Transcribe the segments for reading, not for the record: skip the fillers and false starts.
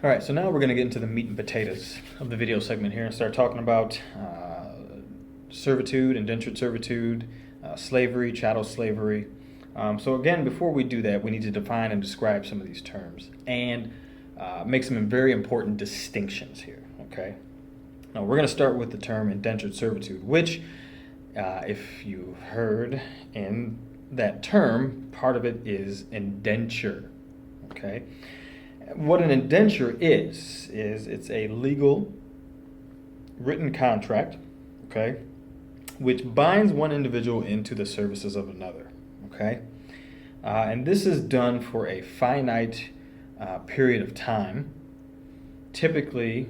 All right, so now we're going to get into the meat and potatoes of the video segment here and start talking about servitude, indentured servitude, slavery, chattel slavery. So again, before we do that, we need to define and describe some of these terms and make some very important distinctions here, okay? Now, we're going to start with the term indentured servitude, which, if you've heard in that term, part of it is indenture, okay? What an indenture is it's a legal written contract, okay, which binds one individual into the services of another, okay? And this is done for a finite period of time, typically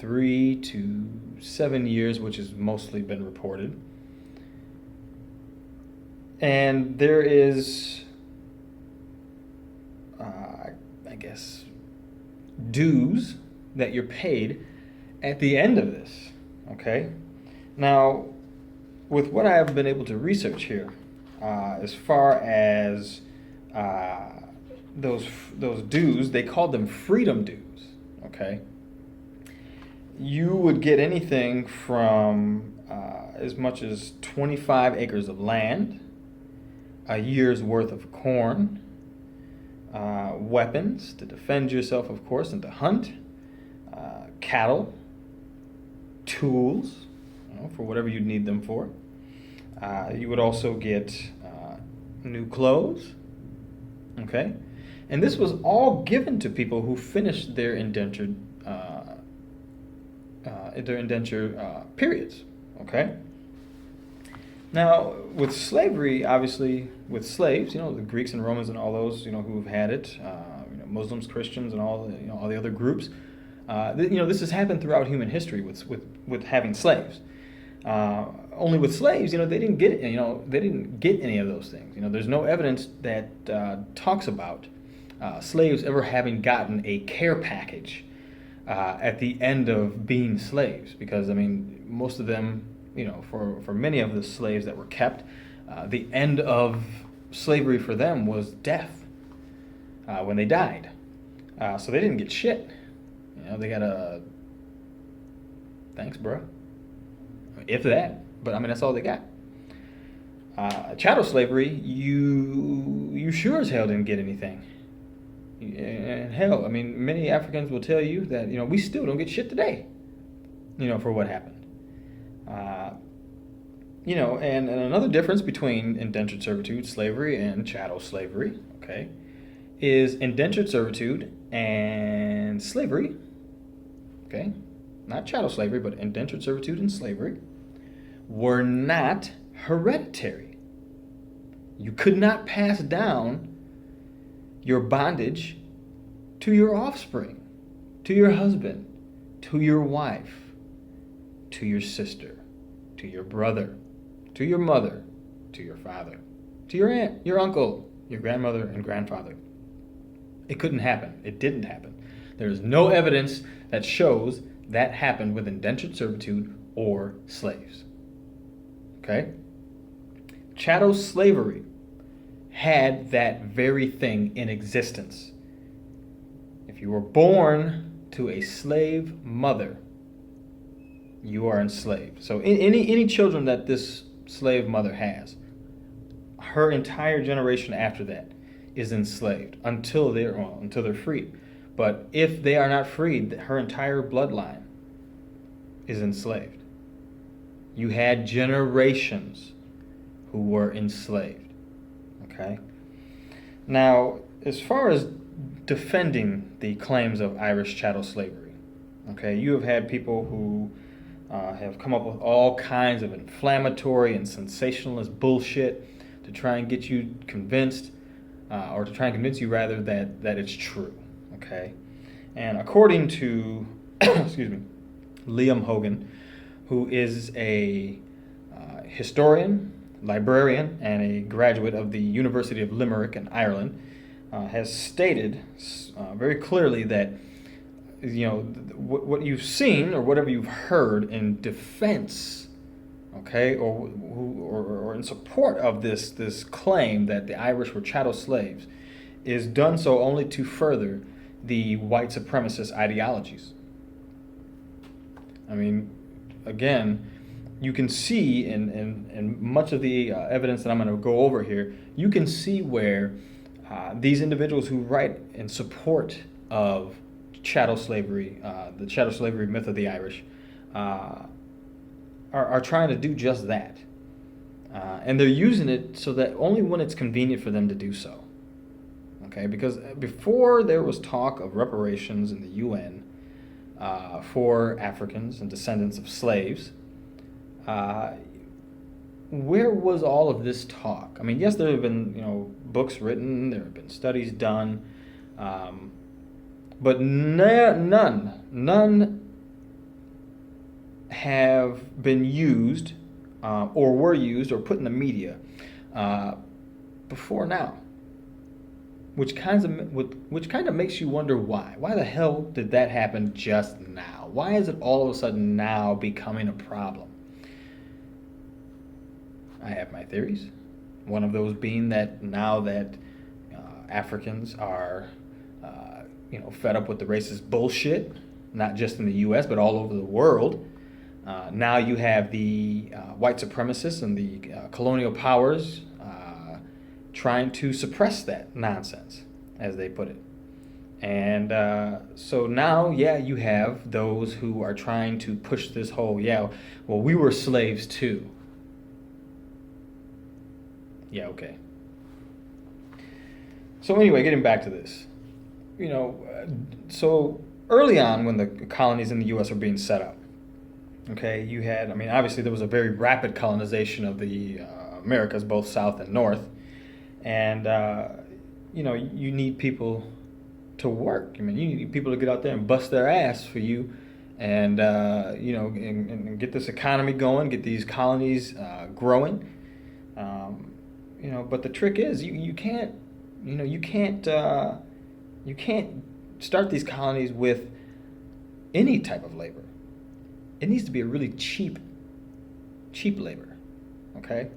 3 to 7 years, which has mostly been reported. And there is, I guess, dues that you're paid at the end of this, okay? Now, with what I have been able to research here, as far as those dues, they called them freedom dues, okay? You would get anything from as much as 25 acres of land, a year's worth of corn, weapons to defend yourself, of course, and to hunt, cattle, tools, for whatever you'd need them for. You would also get new clothes, okay? And this was all given to people who finished their indentured periods, okay? Now, with slavery, obviously, with slaves, the Greeks and Romans and all those, who've had it, Muslims, Christians, and all the other groups, this has happened throughout human history with having slaves. Only with slaves, they didn't get any of those things. There's no evidence that talks about slaves ever having gotten a care package at the end of being slaves, because most of them, for many of the slaves that were kept, the end of slavery for them was death when they died. So they didn't get shit. They got a thanks, bro. If that, but that's all they got. Chattel slavery, you sure as hell didn't get anything. And hell, many Africans will tell you that we still don't get shit today. For what happened. And another difference between indentured servitude, slavery, and chattel slavery, okay, is indentured servitude and slavery, okay, not chattel slavery, but indentured servitude and slavery, were not hereditary. You could not pass down your bondage to your offspring, to your husband, to your wife, to your sister, to your brother, to your mother, to your father, to your aunt, your uncle, your grandmother, and grandfather. It couldn't happen. It didn't happen. There is no evidence that shows that happened with indentured servitude or slaves. Okay? Chattel slavery had that very thing in existence. If you were born to a slave mother, you are enslaved. So any children that this slave mother has, her entire generation after that is enslaved until they're freed. But if they are not freed, her entire bloodline is enslaved. You had generations who were enslaved. Okay? Now, as far as defending the claims of Irish chattel slavery, okay, you have had people who have come up with all kinds of inflammatory and sensationalist bullshit to try and get you convinced, or to try and convince you rather that it's true, okay? And according to, Liam Hogan, who is a historian, librarian, and a graduate of the University of Limerick in Ireland, has stated very clearly that what you've seen or whatever you've heard in defense, okay, or in support of this claim that the Irish were chattel slaves, is done so only to further the white supremacist ideologies. I mean, again, you can see in much of the evidence that I'm going to go over here, you can see where these individuals who write in support of chattel slavery, the chattel slavery myth of the Irish, are trying to do just that. And they're using it so that only when it's convenient for them to do so. Okay, because before there was talk of reparations in the UN for Africans and descendants of slaves, where was all of this talk? I mean, yes, there have been books written, there have been studies done, but none have been used or were used or put in the media before now. Which kind of makes you wonder why. Why the hell did that happen just now? Why is it all of a sudden now becoming a problem? I have my theories. One of those being that now that Africans are, fed up with the racist bullshit, not just in the U.S. but all over the world. Now you have the white supremacists and the colonial powers trying to suppress that nonsense, as they put it. And so now, you have those who are trying to push this whole, we were slaves too. Yeah, okay. So anyway, getting back to this. So early on when the colonies in the U.S. were being set up, okay, you had, obviously there was a very rapid colonization of the Americas, both South and North. And, you need people to work. You need people to get out there and bust their ass for you and, and get this economy going, get these colonies growing. But the trick is you can't start these colonies with any type of labor. It needs to be a really cheap labor, okay?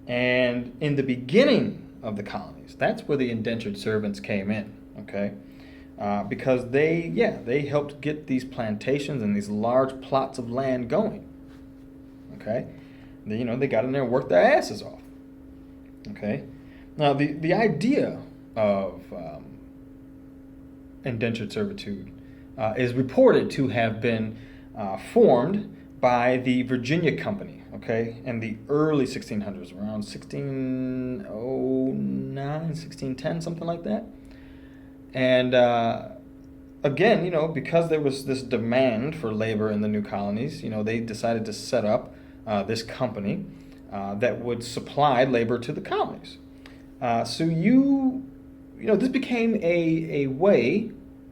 And in the beginning of the colonies, that's where the indentured servants came in, okay? Because they helped get these plantations and these large plots of land going, okay? They got in there and worked their asses off, okay? Now, the idea of indentured servitude is reported to have been formed by the Virginia Company, okay, in the early 1600s, around 1609, 1610, something like that. And again, because there was this demand for labor in the new colonies, they decided to set up this company that would supply labor to the colonies. So this became a way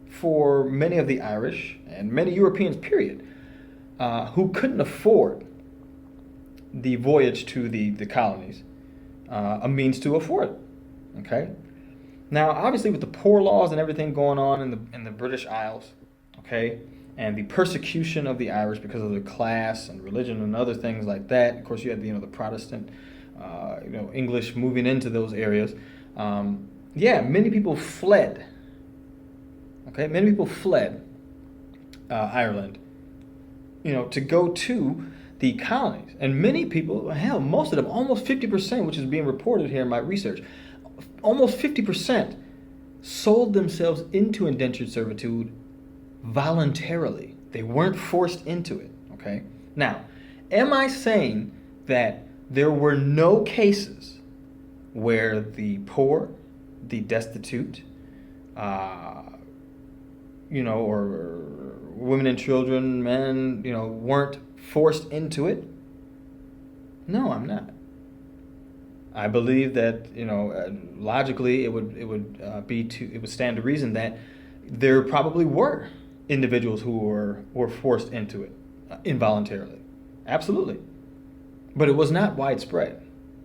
for many of the Irish and many Europeans, period, who couldn't afford the voyage to the colonies, a means to afford it. Okay. Now, obviously, with the poor laws and everything going on in the British Isles, okay, and the persecution of the Irish because of their class and religion and other things like that. Of course, you had the Protestant, English moving into those areas. Many people fled. Okay, many people fled Ireland, to go to the colonies. And many people, hell, most of them, almost 50%, which is being reported here in my research, almost 50% sold themselves into indentured servitude voluntarily. They weren't forced into it, okay? Now, am I saying that there were no cases where the poor, the destitute, or women and children, men, weren't forced into it? No, I'm not. I believe that logically it would stand to reason that there probably were individuals who were forced into it involuntarily, absolutely, but it was not widespread.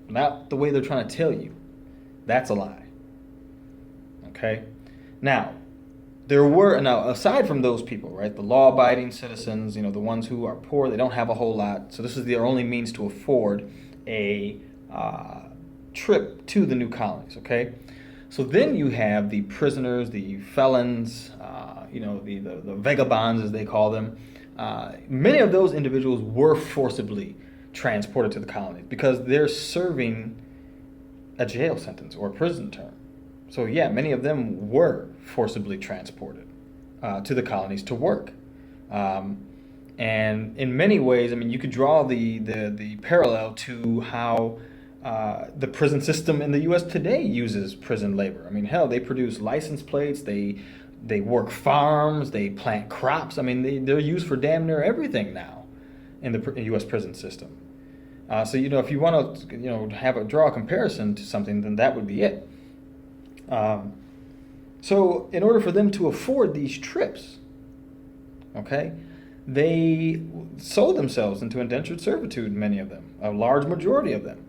Not the way they're trying to tell you. That's a lie. Okay, now aside from those people, right, the law-abiding citizens, the ones who are poor, they don't have a whole lot, so this is their only means to afford a trip to the new colonies, okay? So then you have the prisoners, the felons, the vagabonds, as they call them. Many of those individuals were forcibly transported to the colonies because they're serving a jail sentence or a prison term. So yeah, many of them were forcibly transported to the colonies to work. And in many ways, I mean, you could draw the parallel to how the prison system in the U.S. today uses prison labor. I mean, hell, they produce license plates, they work farms, they plant crops. I mean, they're used for damn near everything now in the U.S. prison system. So if you want to draw a comparison to something, then that would be it. So in order for them to afford these trips, okay, they sold themselves into indentured servitude, many of them, a large majority of them.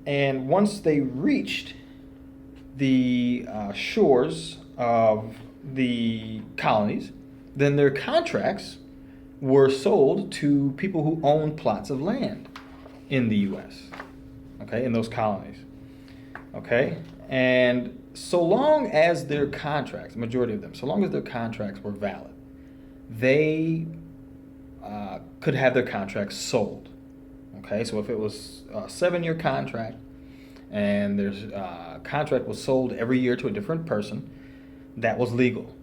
And once they reached the shores of the colonies, then their contracts were sold to people who owned plots of land in the U.S., okay, in those colonies, okay? And so long as their contracts, the majority of them, so long as their contracts were valid, they could have their contracts sold, okay? So if it was a 7-year contract and their contract was sold every year to a different person, that was legal.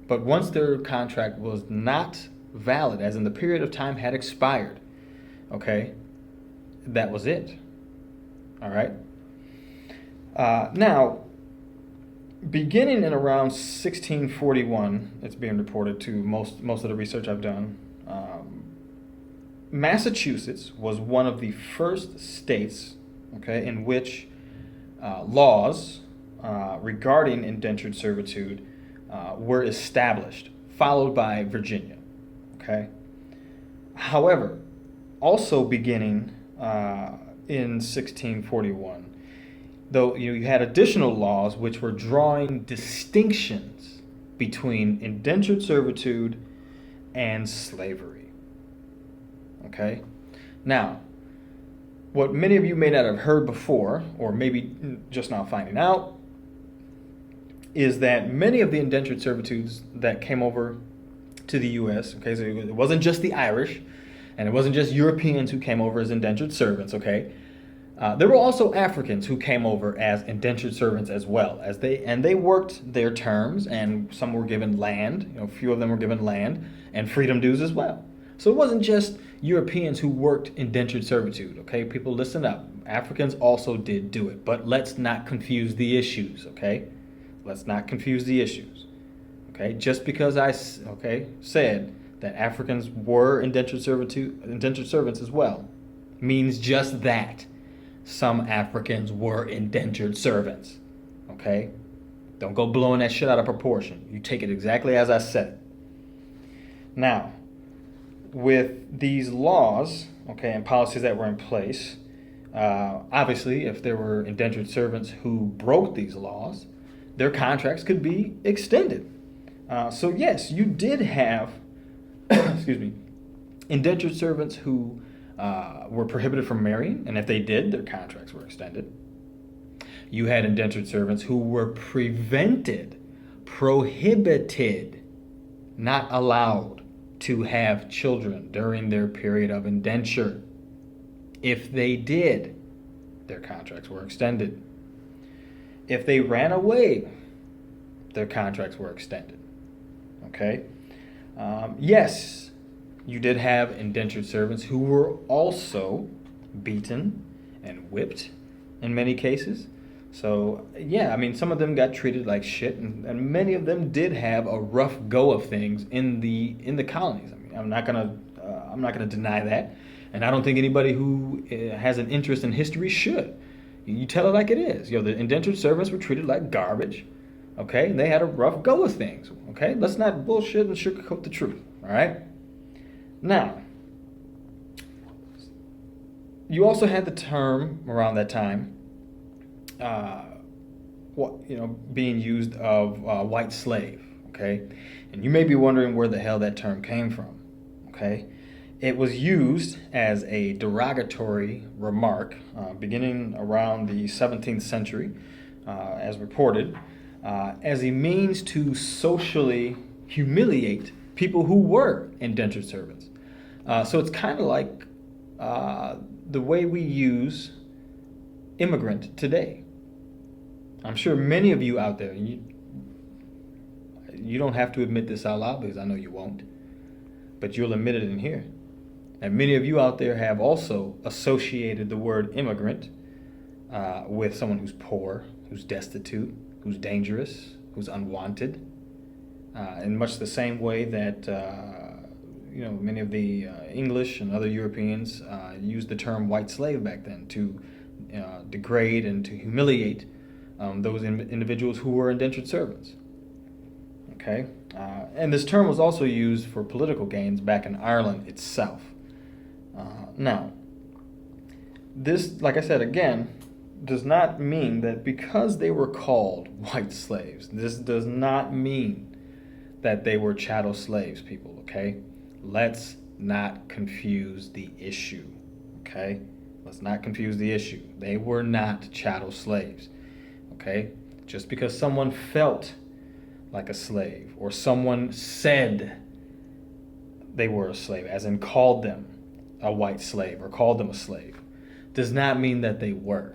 But once their contract was not valid, as in the period of time had expired, okay, that was it. All right. Now, beginning in around 1641, it's being reported to most of the research I've done, Massachusetts was one of the first states, okay, in which laws regarding indentured servitude were established, followed by Virginia. Okay. However, also beginning in 1641, though you had additional laws which were drawing distinctions between indentured servitude and slavery. Okay. Now, what many of you may not have heard before, or maybe just now finding out, is that many of the indentured servitudes that came over to the U.S., okay, so it wasn't just the Irish, and it wasn't just Europeans who came over as indentured servants, okay? There were also Africans who came over as indentured servants as well, they worked their terms, and some were given land, a few of them were given land, and freedom dues as well. So it wasn't just Europeans who worked indentured servitude, okay? People, listen up. Africans also did do it, but let's not confuse the issues, okay? Let's not confuse the issues. Okay, just because I said that Africans were indentured servants as well, means just that. Some Africans were indentured servants. Okay? Don't go blowing that shit out of proportion. You take it exactly as I said it. Now, with these laws, okay, and policies that were in place, obviously, if there were indentured servants who broke these laws, their contracts could be extended. So yes, you did have, indentured servants who were prohibited from marrying, and if they did, their contracts were extended. You had indentured servants who were prohibited, not allowed to have children during their period of indenture. If they did, their contracts were extended. If they ran away, their contracts were extended. Okay? Yes, you did have indentured servants who were also beaten and whipped in many cases. So, yeah, I mean, some of them got treated like shit, and many of them did have a rough go of things in the colonies. I mean, I'm not gonna deny that, and I don't think anybody who has an interest in history should. You tell it like it is. The indentured servants were treated like garbage. Okay, and they had a rough go of things. Okay, let's not bullshit and sugarcoat the truth. All right. Now, you also had the term around that time, being used of white slave. Okay, and you may be wondering where the hell that term came from. Okay, it was used as a derogatory remark beginning around the 17th century. as reported, as a means to socially humiliate people who were indentured servants. So it's kind of like the way we use immigrant today. I'm sure many of you out there, you don't have to admit this out loud because I know you won't, but you'll admit it in here. And many of you out there have also associated the word immigrant with someone who's poor, who's destitute, who's dangerous, who's unwanted, in much the same way that many of the English and other Europeans used the term white slave back then to degrade and to humiliate those individuals who were indentured servants. Okay, and this term was also used for political gains back in Ireland itself. Now, this, like I said again, does not mean that because they were called white slaves, this does not mean that they were chattel slaves, people, okay? Let's not confuse the issue, okay? Let's not confuse the issue. They were not chattel slaves, okay? Just because someone felt like a slave or someone said they were a slave, as in called them a white slave or called them a slave, does not mean that they were,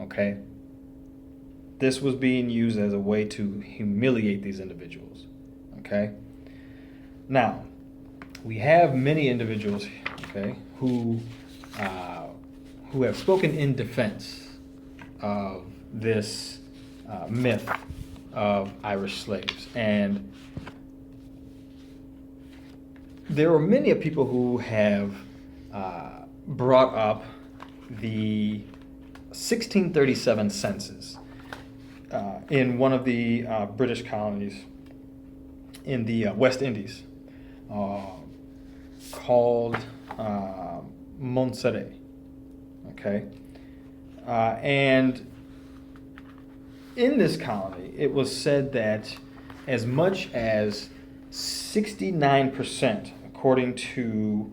okay? This was being used as a way to humiliate these individuals, okay? Now, we have many individuals, okay, who have spoken in defense of this myth of Irish slaves. And there are many people who have brought up the 1637 census in one of the British colonies in the West Indies called Montserrat. Okay, and in this colony, it was said that as much as 69%, according to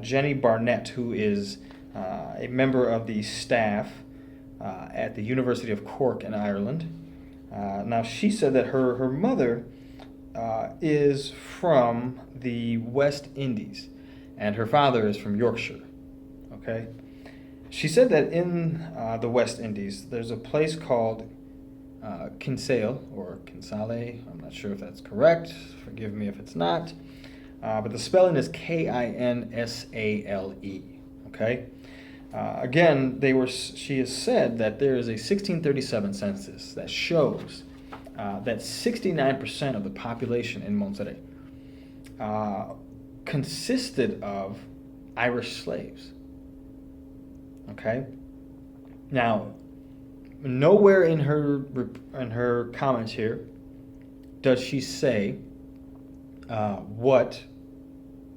Jenny Barnett, who is a member of the staff at the University of Cork in Ireland. Now, she said that her mother is from the West Indies, and her father is from Yorkshire. Okay, she said that in the West Indies, there's a place called Kinsale or Kinsale. I'm not sure if that's correct. Forgive me if it's not. But the spelling is Kinsale. Okay. Again, she has said that there is a 1637 census that shows that 69% of the population in Montserrat consisted of Irish slaves. Okay. Now, nowhere in her comments here does she say what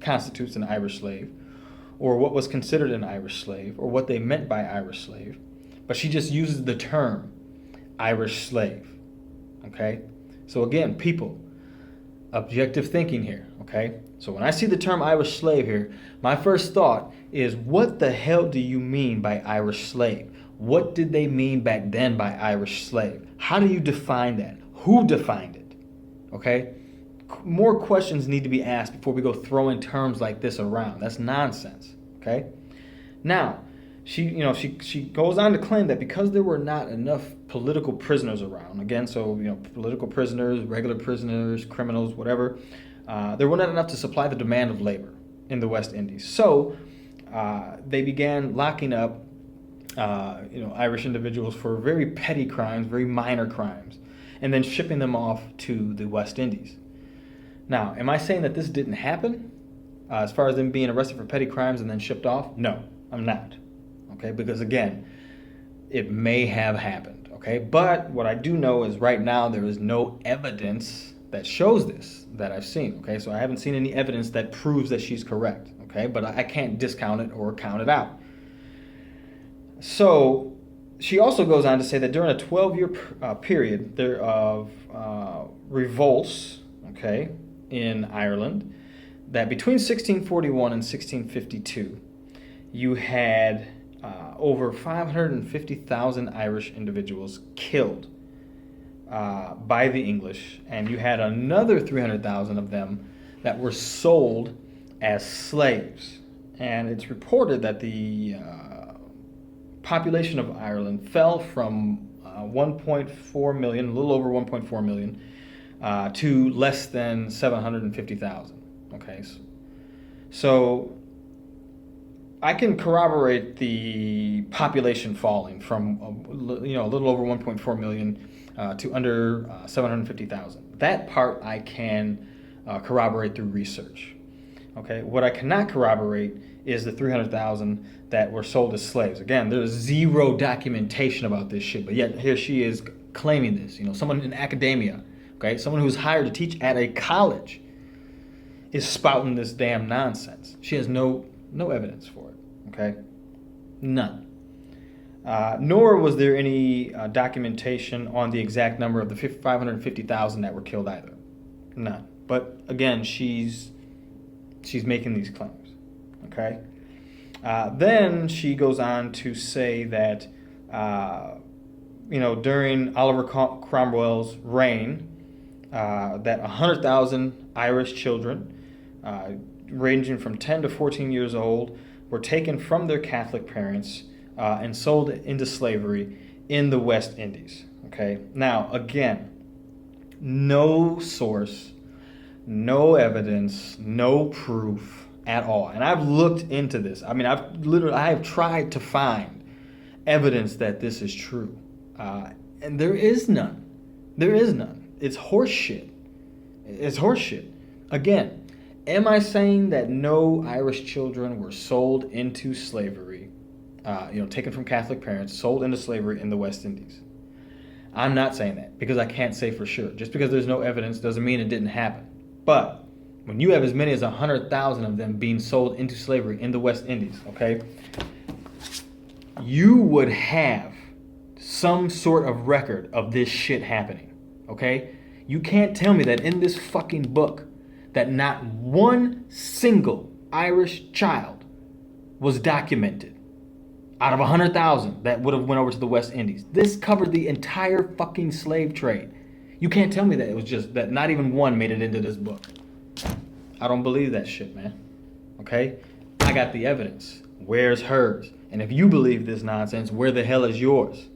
constitutes an Irish slave, or what was considered an Irish slave, or what they meant by Irish slave, but she just uses the term Irish slave. Okay? So again, people, objective thinking here, okay? So when I see the term Irish slave here, my first thought is, what the hell do you mean by Irish slave? What did they mean back then by Irish slave? How do you define that? Who defined it? Okay? More questions need to be asked before we go throwing terms like this around. That's nonsense. Okay? Now, she goes on to claim that because there were not enough political prisoners around, again, so political prisoners, regular prisoners, criminals, whatever, there were not enough to supply the demand of labor in the West Indies. So they began locking up Irish individuals for very petty crimes, very minor crimes, and then shipping them off to the West Indies. Now, am I saying that this didn't happen as far as them being arrested for petty crimes and then shipped off? No, I'm not. Okay, because again, it may have happened. Okay, but what I do know is right now there is no evidence that shows this that I've seen. Okay, so I haven't seen any evidence that proves that she's correct. Okay, but I can't discount it or count it out. So she also goes on to say that during a 12-year period there of revolts, okay, in Ireland, that between 1641 and 1652, you had over 550,000 Irish individuals killed by the English, and you had another 300,000 of them that were sold as slaves. And it's reported that the population of Ireland fell from 1.4 million, a little over 1.4 million, to less than 750,000. Okay, so I can corroborate the population falling from a little over 1.4 million to under 750,000. That part I can corroborate through research. Okay, what I cannot corroborate is the 300,000 that were sold as slaves. Again, there's zero documentation about this shit, but yet here she is claiming this. Someone in academia, okay, someone who's hired to teach at a college is spouting this damn nonsense. She has no evidence for it, okay? None. Nor was there any documentation on the exact number of the 550,000 that were killed either. None. But again, she's making these claims, okay? Then she goes on to say that, during Oliver Cromwell's reign, that 100,000 Irish children, ranging from 10 to 14 years old, were taken from their Catholic parents and sold into slavery in the West Indies. Okay. Now, again, no source, no evidence, no proof at all. And I've looked into this. I mean, I have tried to find evidence that this is true, and there is none. There is none. It's horseshit. It's horseshit. Again, am I saying that no Irish children were sold into slavery, taken from Catholic parents, sold into slavery in the West Indies? I'm not saying that because I can't say for sure. Just because there's no evidence doesn't mean it didn't happen. But when you have as many as 100,000 of them being sold into slavery in the West Indies, okay, you would have some sort of record of this shit happening, okay? You can't tell me that in this fucking book that not one single Irish child was documented out of 100,000 that would have went over to the West Indies. This covered the entire fucking slave trade. You can't tell me that it was just that not even one made it into this book. I don't believe that shit, man. Okay? I got the evidence. Where's hers? And if you believe this nonsense, where the hell is yours?